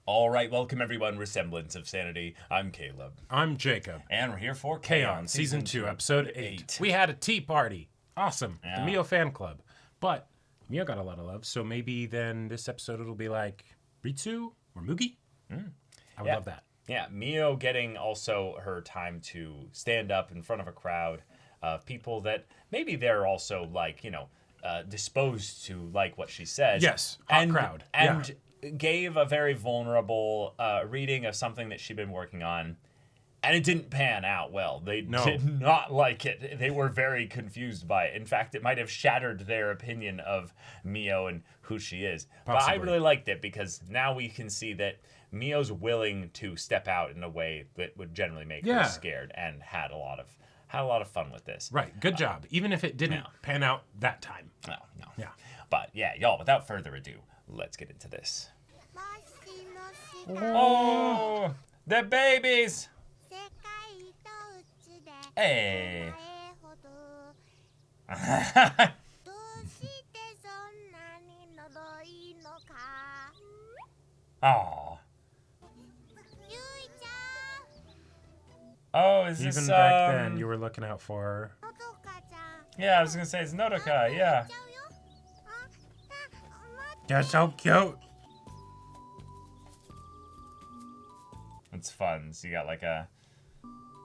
All right, welcome everyone. We're Semblance of Sanity. I'm Caleb. I'm Jacob. And we're here for K-On! Season 2, Episode 8. We had a tea party. Awesome. Yeah. The Mio fan club. But Mio got a lot of love, so maybe then this episode it'll be like Ritsu or Mugi. I would love that. Yeah, Mio getting also her time to stand up in front of a crowd of people that maybe they're also like, disposed to like what she says. Yes, hot crowd. And gave a very vulnerable reading of something that she'd been working on. And it didn't pan out well. They did not like it. They were very confused by it. In fact, it might have shattered their opinion of Mio and who she is. Possibly. But I really liked it because now we can see that Mio's willing to step out in a way that would generally make her scared, and had a lot of fun with this. Right. Good job. Even if it didn't pan out that time. No. Yeah. But yeah, y'all, without further ado, let's get into this. Oh, the babies! Hey. Oh. Oh, is this even back then you were looking out for her? Yeah, I was gonna say it's Nodoka. Yeah. You're so cute. It's fun. So you got like a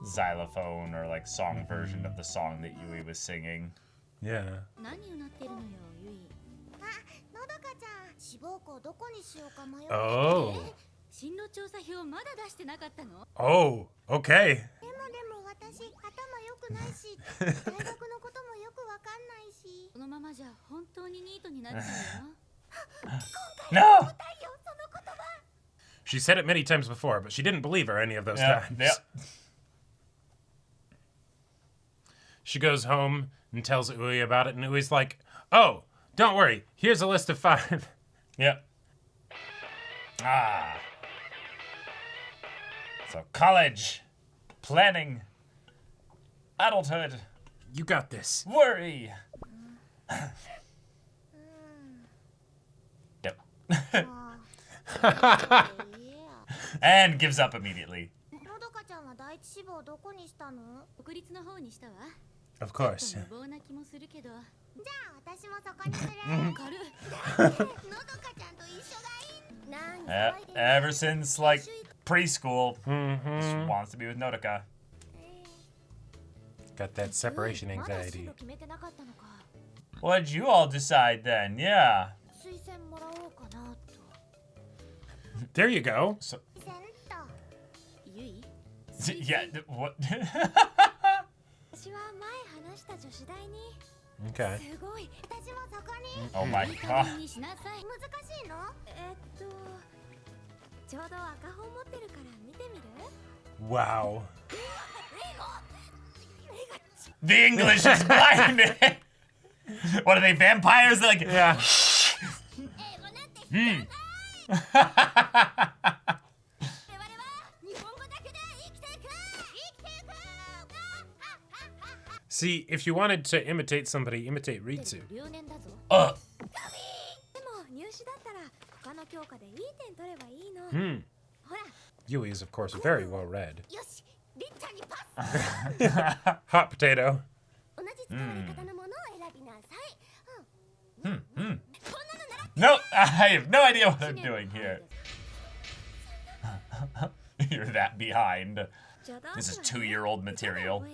xylophone or like song version of the song that Yui was singing. Yeah. Oh. Oh, okay. No! She said it many times before, but she didn't believe her any of those times. Yep. She goes home and tells Ui about it, and Ui's like, oh, don't worry, here's a list of 5. Yep. So college, planning, adulthood. You got this. Worry. Yep. And gives up immediately. Of course. Yep. Ever since like preschool, just wants to be with Nodoka. Got that separation anxiety. What'd you all decide then? Yeah. There you go. So, yeah. What? Okay. Oh my god. Wow. The English is blinded. What are they, vampires? They're like, Yeah. See, if you wanted to imitate somebody, imitate Ritsu. Yui is, of course, very well read. Hot potato. No, I have no idea what I'm doing here. You're that behind. This is 2-year-old material.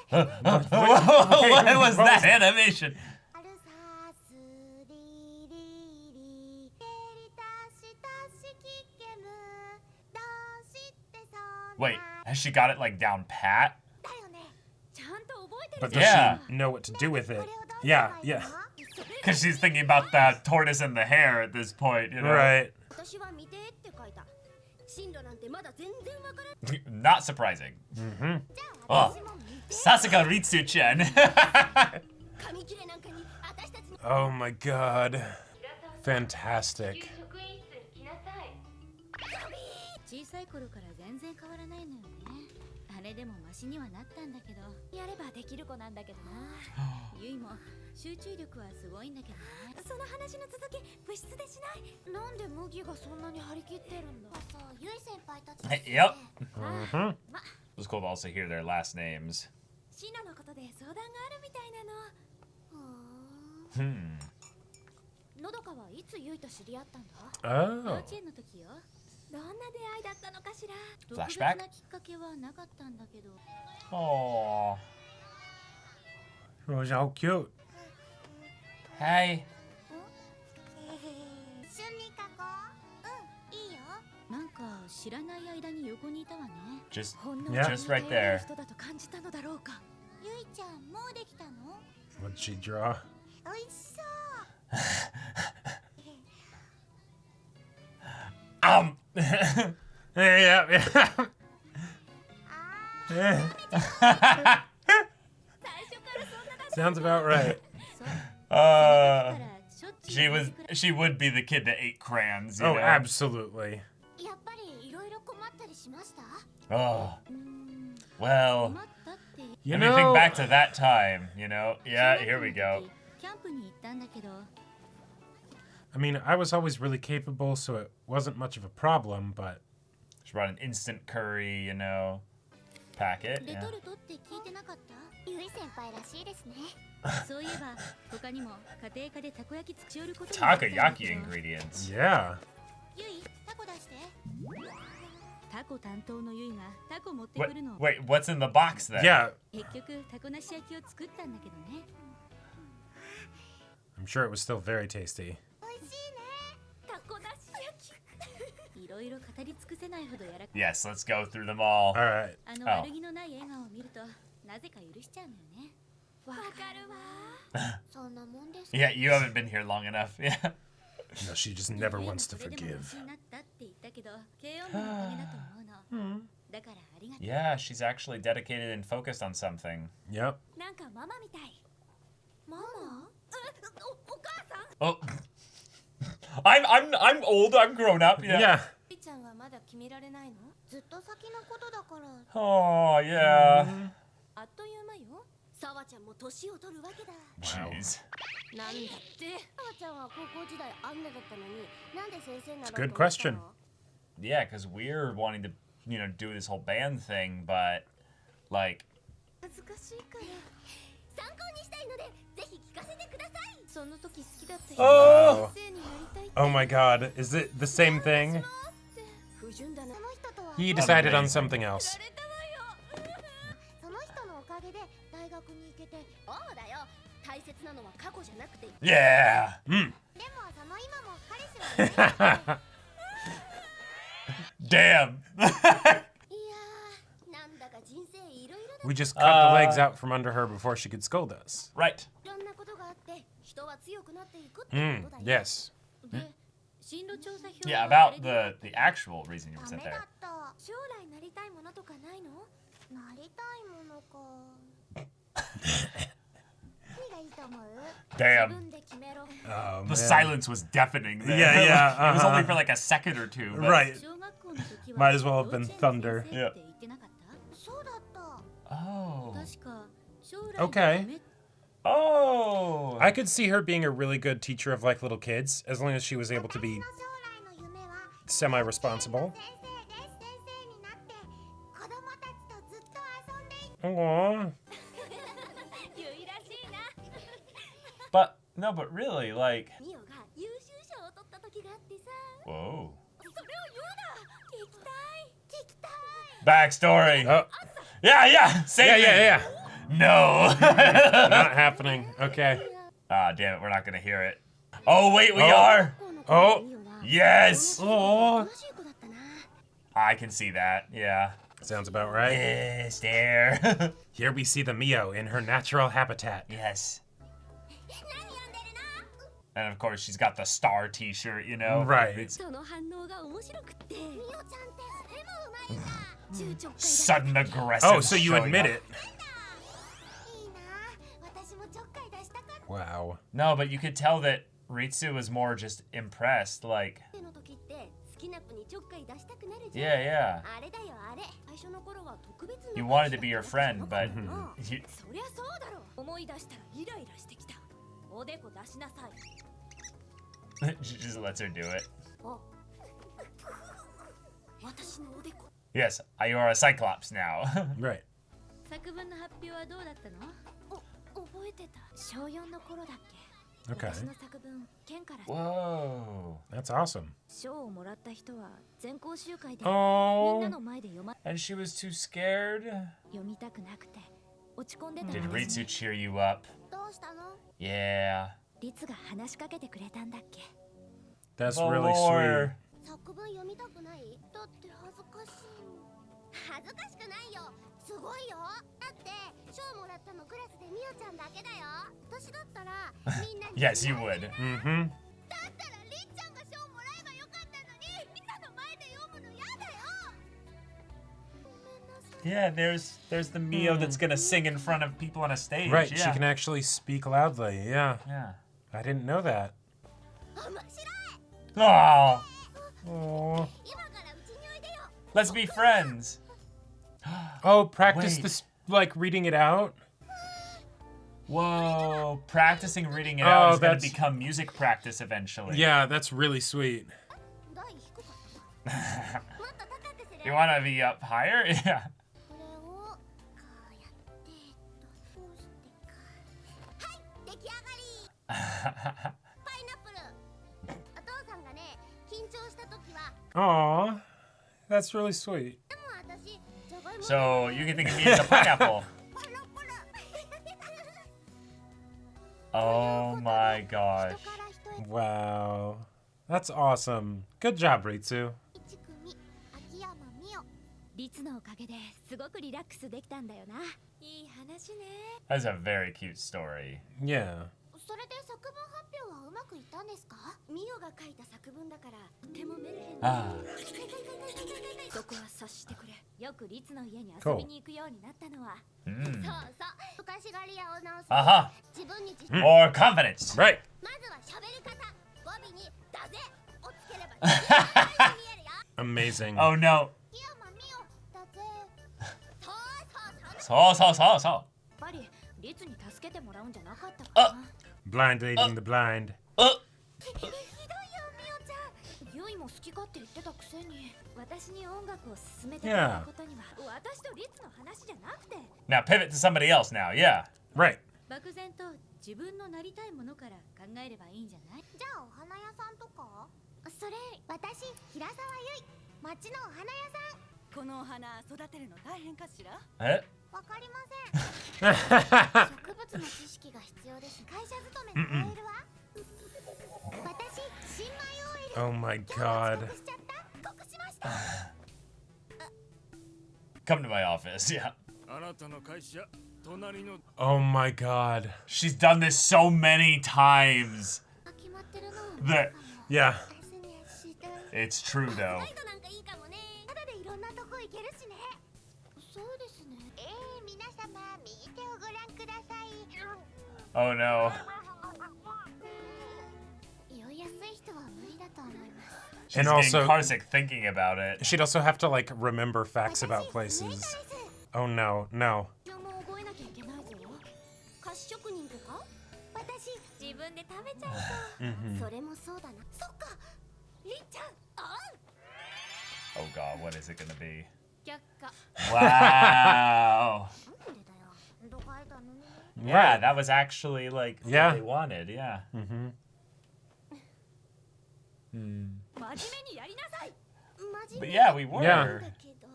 What was that animation? Wait, has she got it like down pat? But does she know what to do with it? Yeah. Because she's thinking about the tortoise and the hare at this point, you know? Right. Not surprising. Oh, Sasuga Ritsu-chan. Oh my god. Fantastic. 金でもマシにはなったんだけど、やればできる子なんだけどな。ゆいも集中力はすごいんだけどね。その話の続き部室でしない？なんで麦がそんなに張り切ってるんだ。さあ、ゆい先輩たちですね。Yep. あ、ま、 It was cool to also hear their last names. シノのことで相談があるみたいなの。のどかはいつゆいと知り合ったんだ？幼稚園の時よ。どんな出会いだったのかしら。特別なきっかけはなかったんだけど。Oh. Oh, how cute. Hey. なんか知らない間に横にいたわね。Just ほんの just right there. 人だと感じたのだろうか。ゆいちゃんもうできたの？ What'd she draw? おいしそう。Yeah, yeah. Sounds about right. She would be the kid that ate crayons, you Oh, know? absolutely. やっぱりいろいろ困ったりしました？ Oh. Well, 困ったって。 You let me think know, back to that time, you know? Yeah, here we go. キャンプに行ったんだけど。 I mean, I was always really capable, so it wasn't much of a problem, but... She brought an instant curry, you know, packet. レ Yeah. トルトって聞いてなかった？ゆい先輩らしいですね。そういえば他にも家庭科でたこ焼き作ることになったんだけ Takoyaki ど。 ingredients. Yeah. ゆい、タコ出して。タコ担当のゆいがタコ持ってく Wait, るの。 wait, what's in the box then? Yeah, 結局タコなし焼きを作ったんだけどね。 I'm sure it was still very tasty. 美味しいね。タコなし焼き。いろいろ語り尽くせないほどやらか。 Yes, let's go through them all. All right. あの悪気のない笑顔を見るとなぜか許しちゃうのよね。わかるわ。そんなもんです。 Yeah, you haven't been here long enough. Yeah. No, she just never wants to それでも forgive. マシになったって言ったけど、軽音部のおかげだと思うの。だからありがとう。 Yeah, she's actually dedicated and focused on something. Yep. なんかママみたい。ママ？お母さん？ Oh. I'm old, I'm grown up. Yeah. Yeah. ゆいちゃんはまだ決められないの？ずっと先のことだから。 Oh, yeah. あっという間よ。さわちゃんも年を取るわけだ。 Jeez. なんだって。さわちゃんは高校時代あんなだったのに、なんで先生になろう It's a と good 思ったの？ question. Yeah, because we're wanting to, you know, do this whole band thing, but like, 恥ずかしいから。参考にしたいので、ぜひ聞かせてください。その時好きだった人 Oh. 先生になりたいって Oh my god. Is it the same thing? 不純だな。その人とは He decided on something else. 振られたわよ。その人のおかげで大学に行けて。そうだよ。大切なのは過去じゃなくて。 yeah. でもその今も彼氏はね。 Damn. いやー、なんだか人生いろいろだ。 We just cut the legs out from under her before she could scold us. Right. いろんなことがあって人は強くなっていくってことだよ。 Yes. で、進路調査票 Yeah, は about あれで the actual reason you were ダ sent メだ there. った将来なりたいものとかないの？なりたいものか。何がいいと思う？ Damn. 自分で決めろ。 Oh, The man. silence was deafening there. Yeah, yeah, It was only uh-huh. for like a second or two. But... Right. 小学校の時は Might as well have been 幼稚園の thunder. 先生って言ってなかった？そうだった。 Oh. 確か将来 Okay. ダメ Oh. I could see her being a really good teacher of like little kids as long as she was able to be 私の将来の夢は semi-responsible. 先生になって子供たちとずっと遊んでい Aww. ゆいらしいな。 But no, but really, like, ミオが優秀賞を取った時があってさ。 whoa. それを言うな。聞きたい。聞きたい。 Backstory. Oh, Yeah, yeah. Same yeah, thing. yeah, yeah. No. Not happening. Okay. Ah, damn it. We're not gonna hear it. Oh, wait, we Oh. are. Oh. Yes. Oh. 楽しい子だったな。 I can see that. Yeah. Sounds about right. Yes, there. Here we see the Mio in her natural habitat. Yes. 何読んでるの？ And of course, she's got the star T-shirt. You know. Right. It's その反応が面白くって。ミオちゃんって絵もうまいんだ。中直会だ。 sudden aggressive. Oh, so you showing admit up. it. いいな。私もちょっかい出したかった。 Wow. No, but you could tell that Ritsu was more just impressed. Like, の時って好 Yeah, yeah. You wanted to be your friend, but you... She just lets her do it. Yes, you are a Cyclops now. Right. 作文の発表はどうだったの？覚えてた。小4の頃だっけ。 Okay. 私の作文、県から。 Whoa. That's awesome. 賞をもらった人は全校集会で Oh. みんなの前で読 And she was too scared? みたくなくて落ち込んでた Did んです Ritsu cheer you up? どうしたの？ Yeah. リツが話しかけてくれたんだっけ。 That's really sweet. 作文読みたくない？だって恥ずかしい。恥ずかしくないよ。すごいよ。だって賞もらったのクラスでミオちゃんだけだよ。私だったらみんなに Yes, you would. だったらりっちゃんが賞もらえばよかったのに、みんなの前で読むのやだよ。ごめんなさい。 Yeah, there's the Mio that's gonna sing in front of people on a stage. Right. Yeah. She can actually speak loudly. Yeah. Yeah. I didn't know that. 面白い。 Oh, Oh. 今からうちにおいでよ。 let's be friends. Oh, practice Wait. this, like reading it out. Whoa, practicing reading it Oh, out is gonna that's- become music practice eventually. Yeah, that's really sweet. 台低かったな。もっと高くする。 You wanna be up higher? Yeah. これをこうやってこうしてか。はい、出来上がり。パイナップル。お父さんがね、緊張した時は、 Aw, that's really sweet. でも私、じゃがいも So you can think of me as a pineapple. パラパラ。 Oh my 人 gosh. から人へ Wow, that's awesome. Good job, Ritsu. 一組、秋山美代。リツのおかげですごくリラックスできたんだよな。いい話ね。 That's a very cute story. Yeah. それで作文発表はうまくいったんですか？ミオが書いた作文だからとてもメルヘンな。 Ah. そこは察してくれ。よくリツの家に遊びに行くようになったのは。Mm. そうそう。昔狩り屋を直す。 Uh-huh. 自分に自 Or confidence. Right. まずは喋り方。語尾にだぜをつければ自分に見えるよ。 Amazing. Oh no. 秋山美代だぜ。そうそうそう。 So. やっぱりリツに助けてもらうんじゃなかったかな。 Blind leading the blind. ひどいよミオちゃん。ユイも好き勝手言ってたくせに。私に音楽を勧めてくれたことには、私とリツの話じゃなくて。 Now pivot to somebody else now. Yeah. Right. 漠然と自分のなりたいものから考えればいいんじゃない？じゃあお花屋さんとか？それ私平沢ゆい、町のお花屋さん。このお花育てるの大変かしら？ Eh? わかりません。植物の知識が必要です。会社勤めの OL は？私新米 OL。 Oh my 今日は god. 遅刻しちゃった。遅刻しました。 Come to my office. Yeah. あなたの会社隣の Oh my god. She's done this so many times. 決まってるの。 That Yeah. it's true though. ガイドなんかいいかもね。ただでいろんなとこ行けるしね。そうですね。皆様右手をご覧ください。 Oh no. 酔いやすい人は無理だと思います。 She's And getting also- carsick thinking about it. She'd also have to like remember facts about places. Oh no, no. 今日も覚えなきゃいけないぞ。菓子職人とか？私自分で食べちゃいそう。それもそうだな。そっか。りっちゃん。あ。 Oh god, what is it gonna be? 却下。 Wow. なんでだよ。どかいたのね。 Yeah, that was actually like Yeah. what they wanted. Yeah. Mm-hmm. 真面目にやりなさい。真 But 面目 yeah, we were. Yeah. だけど。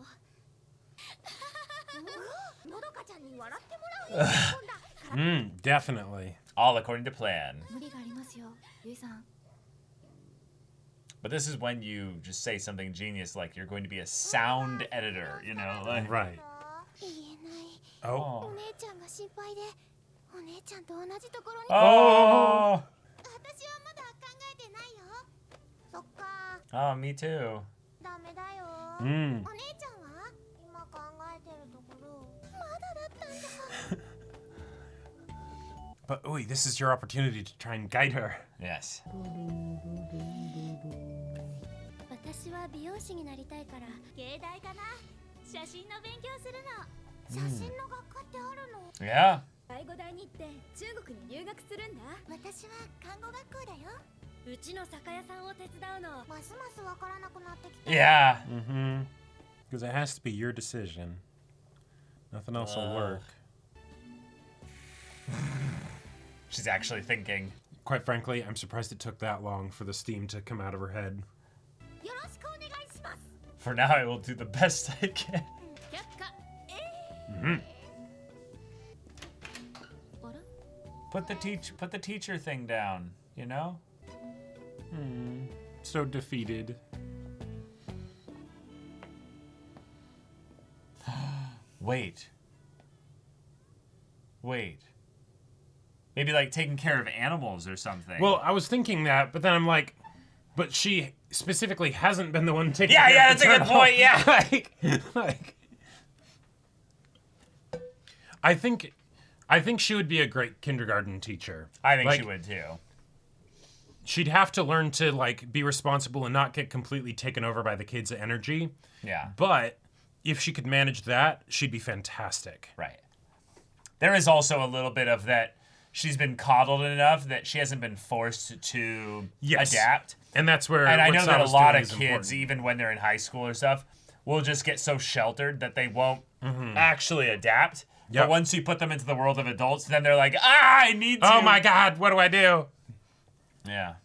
のどかちゃんに笑ってもらうよ。今度。 Definitely. All according to plan. 無理がありますよ、ゆいさん。 But this is when you just say something genius like you're going to be a sound editor, you know? Like, Right. 言えない。 Oh. お姉ちゃんが心配で、お姉ちゃんと同じところに。 oh. 私はまだ考えてないよ。そっか、 Oh, me too. ダメだよ。 Mm. お姉ちゃんは今考えてるところ、まだだったんだ。 But ooh, this is your opportunity to try and guide her. Yes. 私はは美容師になりたいから芸大かな。写真の勉強するの。写真の学科ってあるの？ Yeah. 介護大に行って中国に留学するんだ。私は看護学校だよ。うちの酒屋さんを手伝うの。ますますわからなくなってきた。 Yeah. Because it has to be your decision. Nothing else will work. She's actually thinking. Quite frankly, I'm surprised it took that long for the steam to come out of her head. よろしくお願いします。 For now, I will do the best I can. 却下。あら？ Put the teacher thing down, you know? So defeated. Wait. Maybe like taking care of animals or something. Well, I was thinking that, but then I'm like, but she specifically hasn't been the one taking yeah, care yeah, of that's a good point. Yeah. like, I think she would be a great kindergarten teacher. I think Like, she would too. She'd have to learn to like be responsible and not get completely taken over by the kids' energy. Yeah. But if she could manage that, she'd be fantastic. Right. There is also a little bit of that. She's been coddled enough that she hasn't been forced to adapt. And that's where. And I what know that a Sava's lot doing of is kids, important. even when they're in high school or stuff, will just get so sheltered that they won't actually adapt. Yep. But once you put them into the world of adults, then they're like, I need to. Oh my God, what do I do? Yeah.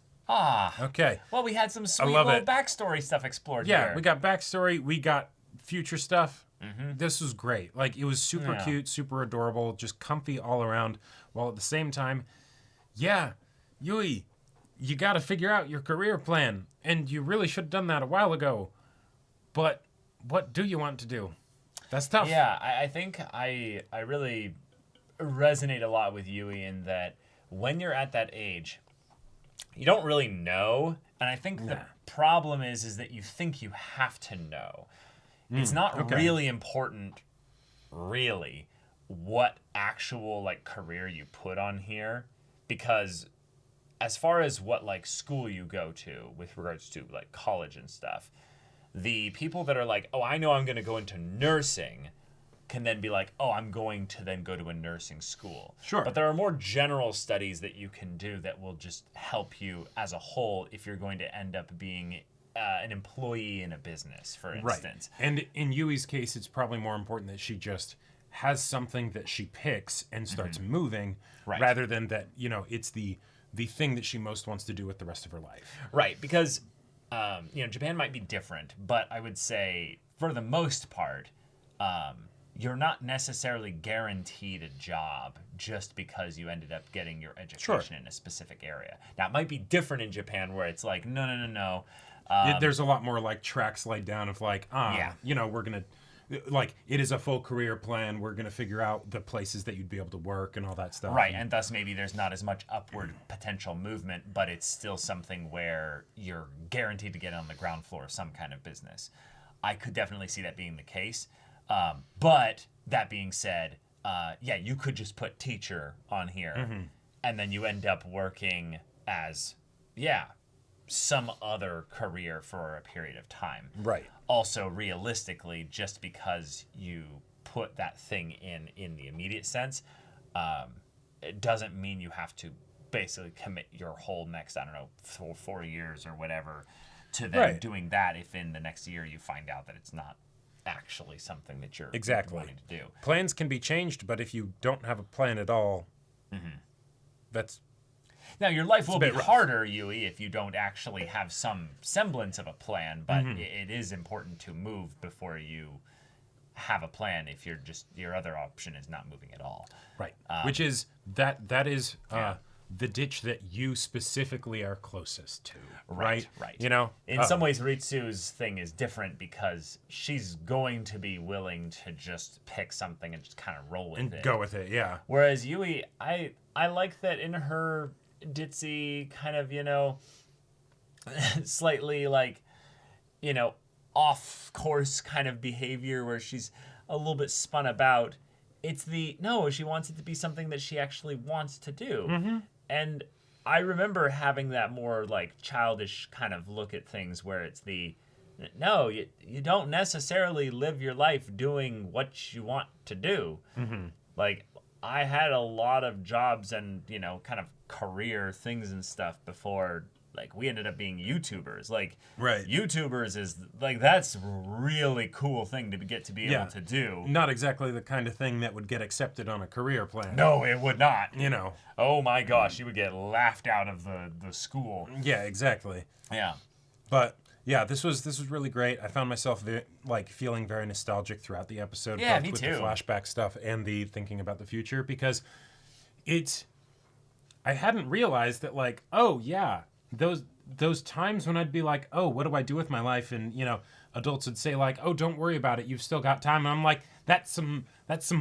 Okay. Well, we had some sweet love little it. backstory stuff explored Yeah, here. we got backstory, we got future stuff. This was great. Like, it was super Yeah. cute, super adorable, just comfy all around, while at the same time, yeah, Yui, you got to figure out your career plan, and you really should have done that a while ago. But what do you want to do? That's tough. Yeah, I think I really resonate a lot with Yui in that when you're at that age, you don't really know. And I think the problem is that you think you have to know. It's not really important, really, what actual like career you put on here, because as far as what like school you go to with regards to like college and stuff, the people that are like, oh, I know I'm going to go into nursing can then be like, oh, I'm going to then go to a nursing school. Sure. But there are more general studies that you can do that will just help you as a whole if you're going to end up being an employee in a business, for instance. Right. And in Yui's case, it's probably more important that she just has something that she picks and starts moving, rather than that, you know, it's the thing that she most wants to do with the rest of her life. Right, because, you know, Japan might be different, but I would say, for the most part, you're not necessarily guaranteed a job just because you ended up getting your education in a specific area. Now, it might be different in Japan where it's like, no. There's a lot more like tracks laid down of like, you know, we're going to, like, it is a full career plan. We're going to figure out the places that you'd be able to work and all that stuff. Right, and thus maybe there's not as much upward potential movement, but it's still something where you're guaranteed to get on the ground floor of some kind of business. I could definitely see that being the case. But that being said, yeah, you could just put teacher on here, and then you end up working as, some other career for a period of time. Right. Also, realistically, just because you put that thing in the immediate sense, it doesn't mean you have to basically commit your whole next, I don't know, 4 years or whatever to then doing that if in the next year you find out that it's not actually something that you're wanting to do. Plans can be changed, but if you don't have a plan at all, that's... Now, your life will be harder, Yui, if you don't actually have some semblance of a plan, but it is important to move before you have a plan if you're just, your other option is not moving at all. Right. Which is, that is the ditch that you specifically are closest to. Right. You know? In some ways, Ritsu's thing is different because she's going to be willing to just pick something and just kind of roll with it. And go with it, yeah. Whereas Yui, I like that in her ditzy kind of, you know, slightly like, you know, off course kind of behavior where she's a little bit spun about. It's she wants it to be something that she actually wants to do. And I remember having that more like childish kind of look at things where it's no, you don't necessarily live your life doing what you want to do. Like, I had a lot of jobs and, kind of career things and stuff before, like, we ended up being YouTubers. Like, Right. YouTubers is, like, that's a really cool thing to get to be able to do. Not exactly the kind of thing that would get accepted on a career plan. No, it would not. Oh my gosh, you would get laughed out of the school. Yeah, exactly. Yeah. But yeah, this was really great. I found myself feeling very nostalgic throughout the episode, Yeah, both me with too. the flashback stuff and the thinking about the future, because I hadn't realized that, like, oh yeah, those times when I'd be like, oh, what do I do with my life? And adults would say, like, oh, don't worry about it, you've still got time. And I'm like, that's some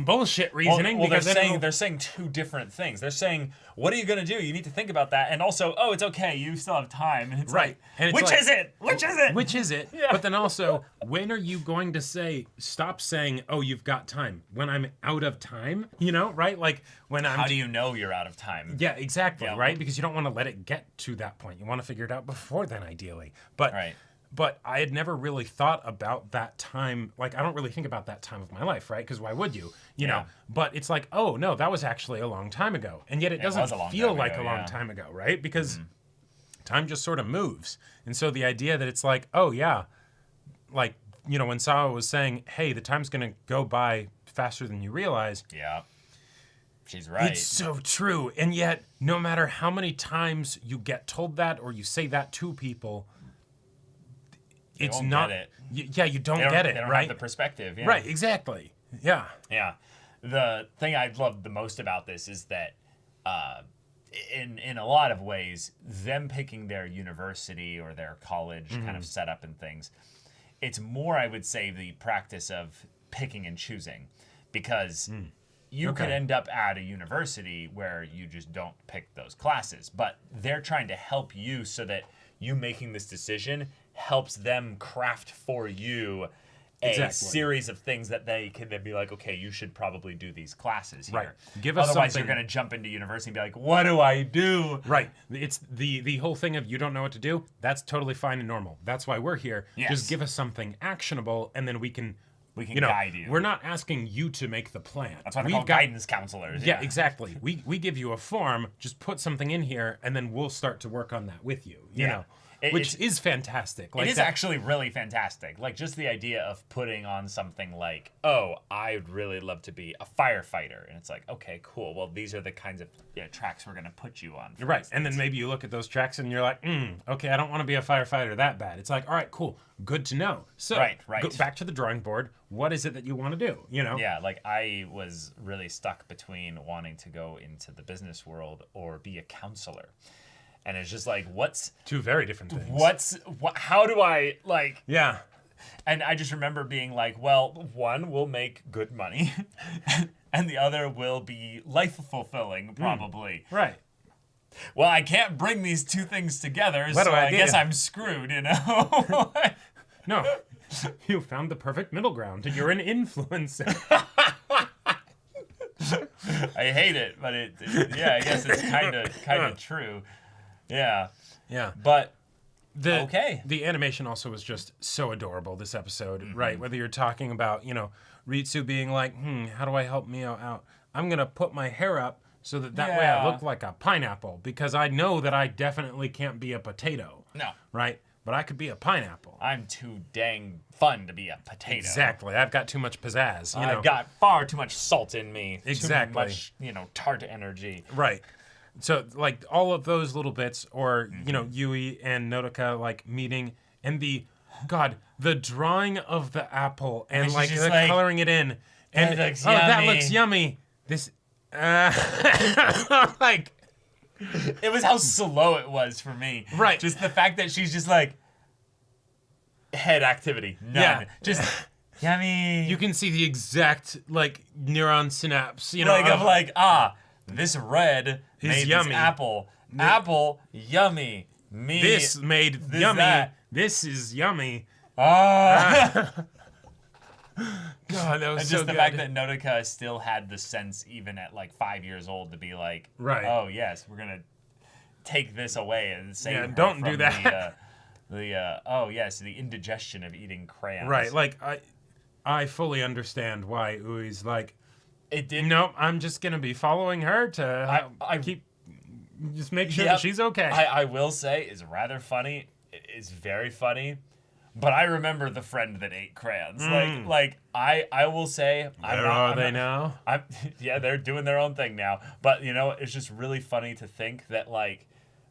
bullshit reasoning. Well, because they're saying two different things. They're saying, what are you gonna do? You need to think about that. And also, oh, it's okay, you still have time. And it's Right. like, And it's which like, is it? Which is it? Which is it? Yeah. But then also, when are you going to stop saying, oh, you've got time? When I'm out of time, right? Like, when I'm... How do you know you're out of time? Yeah, exactly, Yeah. right? Because you don't want to let it get to that point. You want to figure it out before then, ideally. But Right. But I had never really thought about that time. Like, I don't really think about that time of my life, right? Because why would you? You know? But it's like, oh, no, that was actually a long time ago. And yet it doesn't feel like a long time ago, right? Because time just sort of moves. And so the idea that it's like, oh, yeah, like, when Sawa was saying, hey, the time's going to go by faster than you realize. Yeah. She's right. It's so true. And yet, no matter how many times you get told that or you say that to people, it's not get it. You don't get it, they don't right? have the perspective. Yeah. Right, exactly. Yeah. Yeah. The thing I love the most about this is that in a lot of ways, them picking their university or their college kind of setup and things, it's more, I would say, the practice of picking and choosing, because you could end up at a university where you just don't pick those classes, but they're trying to help you so that you making this decision helps them craft for you a series of things that they can then be like, okay, you should probably do these classes here. Right. Give us Otherwise, something. you're going to jump into university and be like, what do I do? Right. It's the whole thing of you don't know what to do. That's totally fine and normal. That's why we're here. Yes. Just give us something actionable, and then we can guide you. We're not asking you to make the plan. That's why they're called guidance counselors. Yeah, exactly. We give you a form, just put something in here, and then we'll start to work on that with you. You know, which is fantastic. Like, it is actually really fantastic. Like, just the idea of putting on something like, oh, I'd really love to be a firefighter. And it's like, okay, cool. Well, these are the kinds of tracks we're going to put you on. Right. And then maybe you look at those tracks and you're like, okay, I don't want to be a firefighter that bad. It's like, all right, cool. Good to know. So right. Go back to the drawing board. What is it that you want to do? Yeah, like, I was really stuck between wanting to go into the business world or be a counselor. And it's just like, what's... Two very different things. How do I, like... Yeah. And I just remember being like, well, one will make good money, and the other will be life-fulfilling, probably. Right. Well, I can't bring these two things together, What so do I I do? guess I'm screwed, No. You found the perfect middle ground. You're an influencer. I hate it, but I guess it's kind of true. Yeah. Yeah. But The animation also was just so adorable this episode, right? Whether you're talking about, Ritsu being like, how do I help Mio out? I'm going to put my hair up so that way I look like a pineapple, because I know that I definitely can't be a potato. No. Right? But I could be a pineapple. I'm too dang fun to be a potato. Exactly. I've got too much pizzazz. I've got far too much salt in me. Exactly. Too much, tart energy. Right. So, like, all of those little bits, or, Yui and Nodoka, like, meeting, and the drawing of the apple, and, like, the coloring it in. And, that looks yummy. This, like... It was how slow it was for me. Right. Just the fact that she's just like, head activity, none. Yeah. Just, yummy. You can see the exact, like, neuron synapse, this red made yummy. this apple. Apple, yummy. Me. This made this, yummy. that. This is yummy. God, that was And so just the good. fact that Nodoka still had the sense, even at like 5 years old, to be like, Right. oh yes, we're gonna take this away and save her don't do from that. the indigestion of eating crayons. Right, like I fully understand why Ui's like, it did. nope, I'm just gonna be following her to I keep just make sure that she's okay. I will say is rather funny. It's very funny. But I remember the friend that ate crayons. Like I will say, Where are they now? Yeah, they're doing their own thing now. But you know, it's just really funny to think that like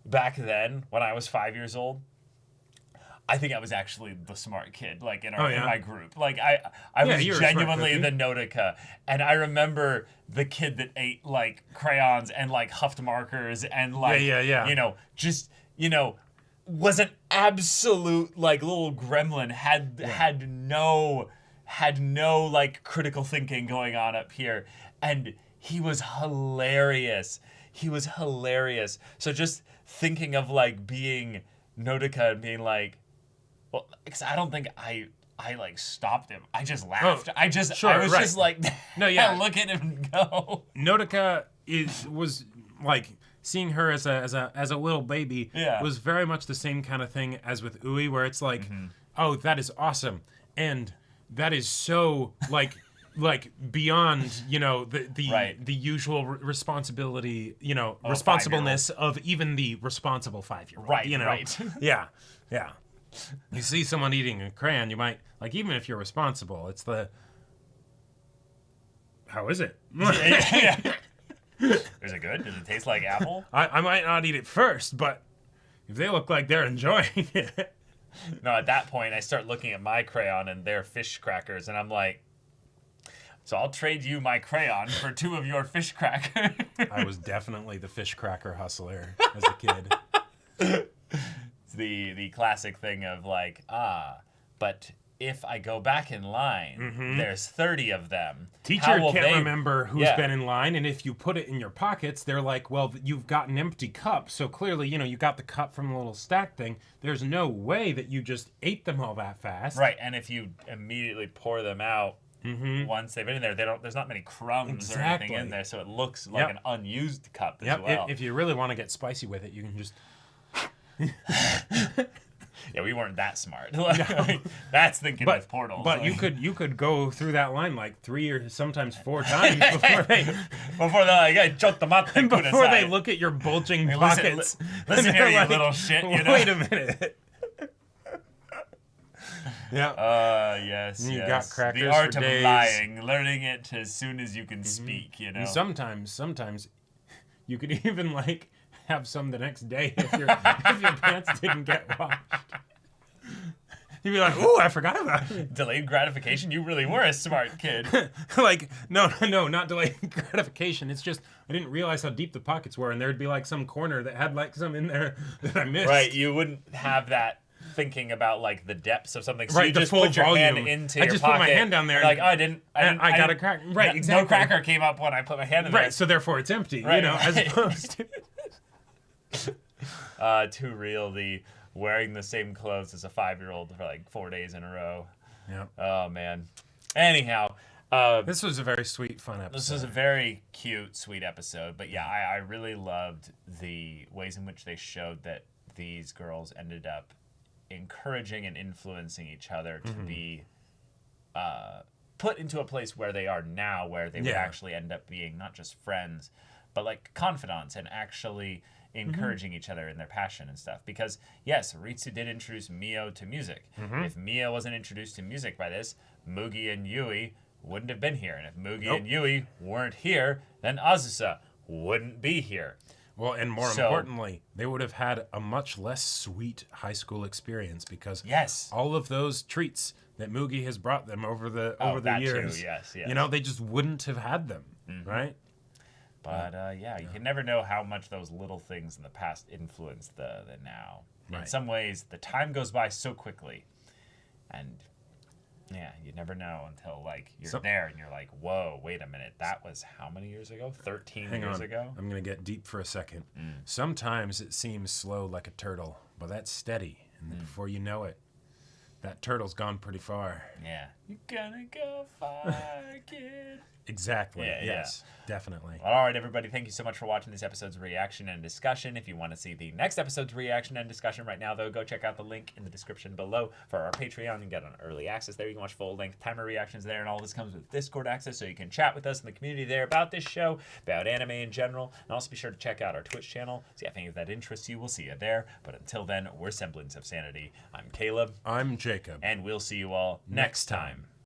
back then when I was 5 years old, I think I was actually the smart kid, like in my group. Like I was genuinely the Notica, and I remember the kid that ate like crayons and like huffed markers and like you know, was an absolute like little gremlin. Had no like critical thinking going on up here, and he was hilarious. So just thinking of like being Notica and being like. Well, because I don't think I like stopped him. I just laughed. I was just like, no, yeah, look at him go. Notica was like seeing her as a little baby was very much the same kind of thing as with Ui, where it's like, oh, that is awesome, and that is so like beyond the usual responsibility, responsibleness of even the responsible 5-year-old. Right. Yeah. You see someone eating a crayon, you might, like, even if you're responsible, it's the, how is it? Is it good? Does it taste like apple? I might not eat it first, but if they look like they're enjoying it. No, at that point, I start looking at my crayon and their fish crackers, and I'm like, so I'll trade you my crayon for 2 of your fish crackers. I was definitely the fish cracker hustler as a kid. The classic thing of like, but if I go back in line, there's 30 of them. Teacher can't remember who's been in line, and if you put it in your pockets, they're like, well, you've got an empty cup, so clearly, you got the cup from the little stack thing. There's no way that you just ate them all that fast. Right, and if you immediately pour them out, once they've been in there, there's not many crumbs or anything in there, so it looks like an unused cup as well. If you really want to get spicy with it, you can just... Yeah, we weren't that smart. That's thinking with portals. But like, you could go through that line like 3 or sometimes 4 times before they're like, hey, chotomate, before they look at your bulging pockets. Listen here, you little shit. Wait a minute. Yes. You got crackers. The art for of days. lying, learning it as soon as you can speak. And sometimes you could even like have some the next day if your pants didn't get washed. You'd be like, "Ooh, I forgot about it." Delayed gratification? You really were a smart kid. Like, no, not delayed gratification. It's just I didn't realize how deep the pockets were, and there'd be like some corner that had like some in there that I missed. Right, you wouldn't have that thinking about like the depths of something. So right, you the just full put your volume. hand into your I just pocket. put my hand down there. Like, I got a cracker. Right, exactly. No cracker came up when I put my hand in there. Right, so therefore it's empty. Right, as opposed to. Too real, the wearing the same clothes as a 5-year-old for like 4 days in a row. Yeah. Oh man. Anyhow, this was a very sweet, fun episode. This was a very cute, sweet episode. But yeah, I really loved the ways in which they showed that these girls ended up encouraging and influencing each other to be put into a place where they are now, where they would actually end up being not just friends, but like confidants and actually encouraging each other in their passion and stuff. Because yes, Ritsu did introduce Mio to music. If Mio wasn't introduced to music by this, Mugi and Yui wouldn't have been here. And if Mugi and Yui weren't here, then Azusa wouldn't be here. Well, and more importantly, they would have had a much less sweet high school experience because all of those treats that Mugi has brought them over the years, too, yes. They just wouldn't have had them, right? But you can never know how much those little things in the past influence the now. Right. In some ways, the time goes by so quickly, and you never know until like you're there and you're like, whoa, wait a minute, that was how many years ago? 13 years ago? I'm gonna get deep for a second. Sometimes it seems slow like a turtle, but that's steady, and then before you know it, that turtle's gone pretty far. Yeah. You're gonna go far, kid. Exactly. Yeah, yes, definitely. All right, everybody. Thank you so much for watching this episode's reaction and discussion. If you want to see the next episode's reaction and discussion right now, though, go check out the link in the description below for our Patreon and get on early access there. You can watch full-length timer reactions there, and all this comes with Discord access, so you can chat with us in the community there about this show, about anime in general, and also be sure to check out our Twitch channel. See if any of that interests you. We'll see you there. But until then, we're Semblance of Sanity. I'm Caleb. I'm Jacob. And we'll see you all next time.